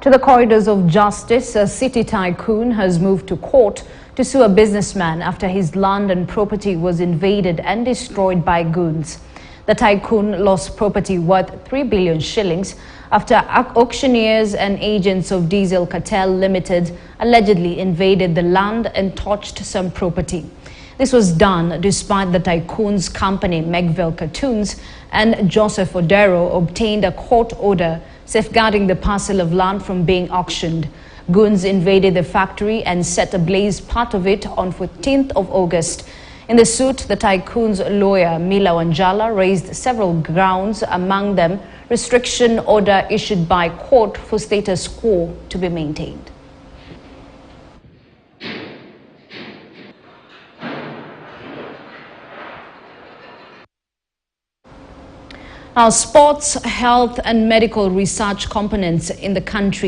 To the corridors of justice, a city tycoon has moved to court to sue a businessman after his land and property was invaded and destroyed by goons. The tycoon lost property worth 3 billion shillings after auctioneers and agents of Diesel Cartel Limited allegedly invaded the land and touched some property. This was done despite the tycoon's company Megville Cartoons and Joseph Odero obtained a court order safeguarding the parcel of land from being auctioned. Goons invaded the factory and set ablaze part of it on 14th of August. In the suit, the tycoon's lawyer Mila Wanjala raised several grounds, among them restriction order issued by court for status quo to be maintained. Now, sports, health and medical research components in the country